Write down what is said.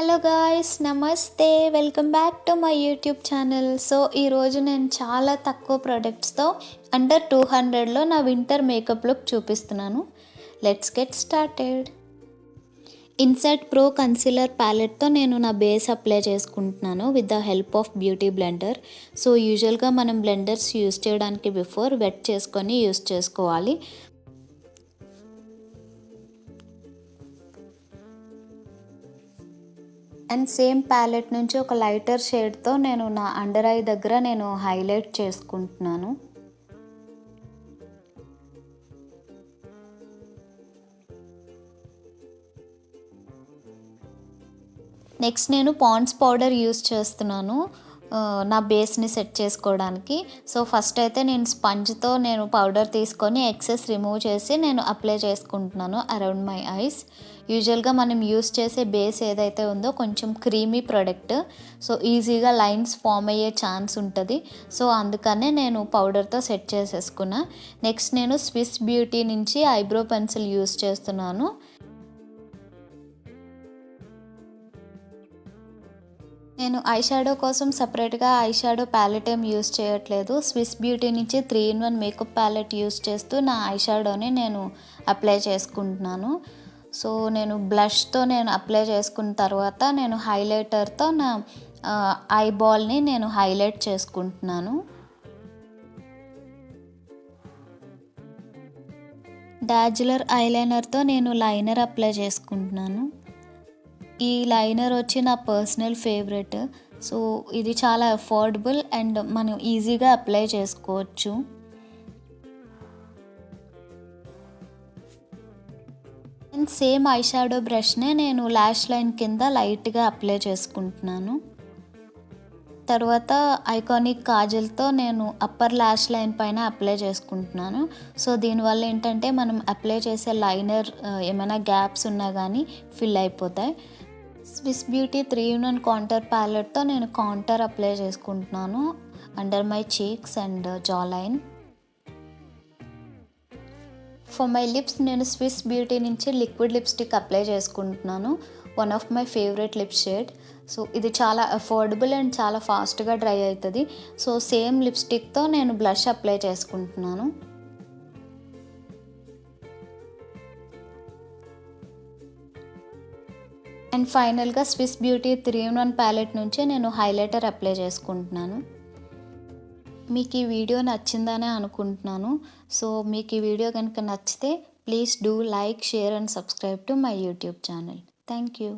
Hello guys, నమస్తే. Welcome back to my YouTube channel. So ఈరోజు నేను చాలా తక్కువ ప్రోడక్ట్స్తో అండర్ 200లో నా వింటర్ మేకప్ లుక్ చూపిస్తున్నాను. Let's get started. Insight pro concealer ప్యాలెట్తో నేను నా బేస్ అప్లై చేసుకుంటున్నాను with the help of beauty blender. So యూజువల్గా మనం బ్లెండర్స్ యూస్ చేయడానికి బిఫోర్ వెట్ చేసుకొని యూస్ చేసుకోవాలి. అండ్ సేమ్ ప్యాలెట్ నుంచి ఒక లైటర్ షేడ్తో నేను నా అండర్ ఐ దగ్గర నేను హైలైట్ చేసుకుంటున్నాను. నెక్స్ట్ నేను పాండ్స్ పౌడర్ యూస్ చేస్తున్నాను నా బేస్ని సెట్ చేసుకోవడానికి. సో ఫస్ట్ అయితే నేను స్పంజ్తో నేను పౌడర్ తీసుకొని ఎక్సెస్ రిమూవ్ చేసి నేను అప్లై చేసుకుంటున్నాను అరౌండ్ మై ఐస్. యూజువల్గా మనం యూస్ చేసే బేస్ ఏదైతే ఉందో కొంచెం క్రీమీ ప్రోడక్ట్, సో ఈజీగా లైన్స్ ఫామ్ అయ్యే ఛాన్స్ ఉంటుంది. సో అందుకనే నేను పౌడర్తో సెట్ చేసేసుకున్నా. నెక్స్ట్ నేను స్విస్ బ్యూటీ నుంచి ఐబ్రో పెన్సిల్ యూస్ చేస్తున్నాను. నేను ఐ షాడో కోసం సపరేట్గా ఐ షాడో ప్యాలెట్ ఏం యూస్ చేయట్లేదు. స్విస్ బ్యూటీ నుంచి 3-in-1 మేకప్ ప్యాలెట్ యూస్ చేస్తూ నా ఐ షాడోని నేను అప్లై చేసుకుంటున్నాను. సో నేను బ్లష్తో నేను అప్లై చేసుకున్న తర్వాత నేను హైలైటర్తో నా ఐబాల్ని నేను హైలైట్ చేసుకుంటున్నాను. డార్జిలర్ ఐలైనర్తో నేను లైనర్ అప్లై చేసుకుంటున్నాను. ఈ లైనర్ వచ్చి నా పర్సనల్ ఫేవరెట్. సో ఇది చాలా అఫోర్డబుల్ అండ్ మనం ఈజీగా అప్లై చేసుకోవచ్చు. అండ్ సేమ్ ఐ షాడో బ్రష్నే నేను ల్యాష్ లైన్ కింద లైట్గా అప్లై చేసుకుంటున్నాను. తర్వాత ఐకానిక్ కాజల్తో నేను అప్పర్ ల్యాష్ లైన్ పైన అప్లై చేసుకుంటున్నాను. సో దీనివల్ల ఏంటంటే మనం అప్లై చేసే లైనర్ ఏమైనా గ్యాప్స్ ఉన్నా కానీ ఫిల్ అయిపోతాయి. స్విస్ బ్యూటీ 3-in-1 కాంటూర్ ప్యాలెట్తో నేను కాంటూర్ అప్లై చేసుకుంటున్నాను under my cheeks and jaw line. For my lips నేను స్విస్ బ్యూటీ నుంచి లిక్విడ్ లిప్స్టిక్ అప్లై చేసుకుంటున్నాను. One of my favourite lip shade. So ఇది చాలా అఫోర్డబుల్ అండ్ చాలా ఫాస్ట్గా డ్రై అవుతుంది. సో సేమ్ లిప్స్టిక్తో నేను బ్లష్ అప్లై చేసుకుంటున్నాను. అండ్ ఫైనల్గా స్విస్ బ్యూటీ 3-in-1 ప్యాలెట్ నుంచి నేను హైలైటర్ అప్లై చేసుకుంటున్నాను. మీకు ఈ వీడియో నచ్చిందనే అనుకుంటున్నాను. సో మీకు ఈ వీడియో కనుక నచ్చితే please do like, share and subscribe to my YouTube channel. Thank you.